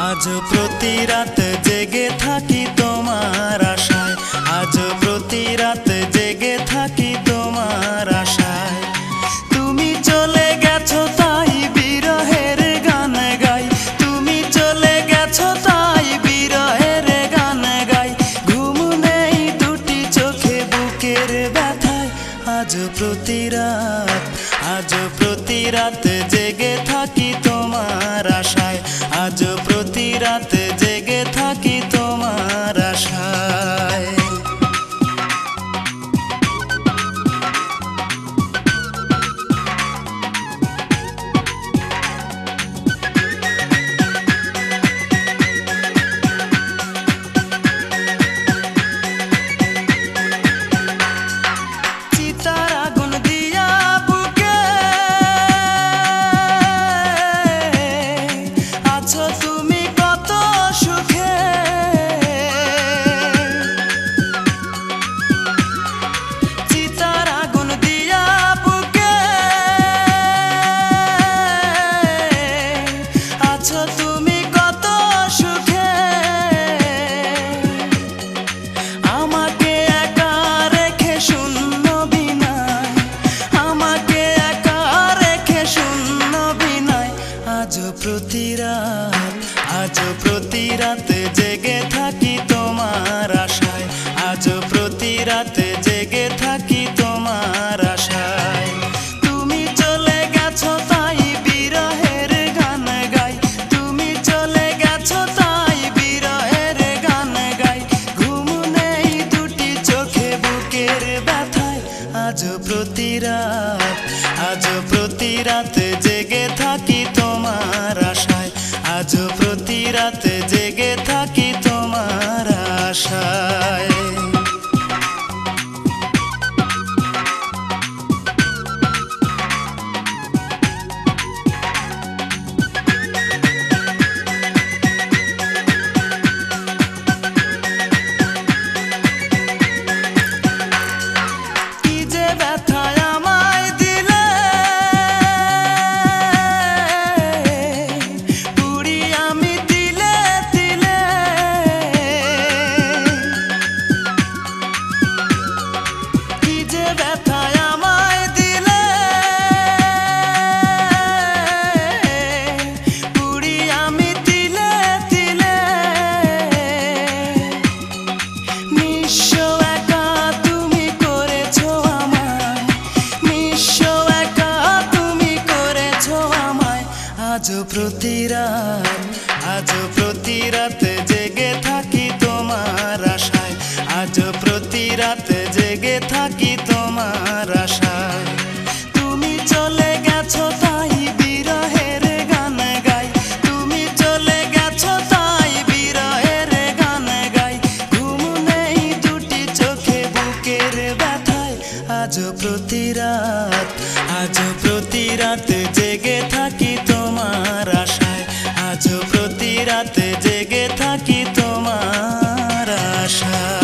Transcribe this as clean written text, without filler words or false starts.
আজ প্রতি রাত জেগে থাকি তোমার আশায়, আজ প্রতি রাত জেগে থাকি তোমার আশায়। তুমি চলে গেছো তাই বিরহের গান গাই, তুমি চলে গেছো তাই বিরহের গান গাই। ঘুম নেই দুটি চোখে বুকের ব্যথায়, আজ প্রতি রাত, আজ প্রতি রাত জেগে থাকি তোমার আশায়, আজ প্রতি রাত জেগে থাকি তোমার আশায়। চিতার আগুন দিয়া বুকে আছো তুমি কত সুখে, চিতার আগুন দিয়া বুকে আছো তুমি কত সুখে। আমাকে একা রেখে শূন্য বিনায়, আমাকে একা রেখে শূন্য বিনায়। আজ প্রতি রাত, আজ প্রতি রাত জেগে থাকি তোমার আশায়, আজ প্রতি রাত জেগে থাকি তোমার আশায়। তুমি চলে গেছো তাই বিরহের গান গাই, তুমি চলে গেছো তাই বিরহের গান গাই। ঘুম নেই দুটি চোখে বুকের ব্যথায়, আজ প্রতি রাত, আজ প্রতি রাত জেগে থাকি তোমার আশায়, আজ প্রতি রাত জেগে থাকি তোমার আশায়। কি যে ব্যথায় আমায় দিলে, পুরি আমি তিলে তিলে। কি যে ব্যথায় আমায় দিলে, পুরি আমি তিলে তিলে। নিঃস্ব একা তুমি করেছো আমায়, নিঃস্ব একা তুমি করেছো আমায়। আজ প্রতি রাত, আজ প্রতি রাত জেগে থাকি তোমার আশায়, আজ প্রতি রাত জেগে থাকি তোমার আশায়। তুমি চলে গেছো তাই বিরহের গান গাই, তুমি চলে গেছো তাই বিরহের গান গাই। ঘুম নেই দুটি চোখে বুকের ব্যথায়, আজ প্রতি রাত, আজ প্রতি রাত জেগে থাকি তোমার আশায়, আজ প্রতি রাত জেগে থাকি তোমার আশায়।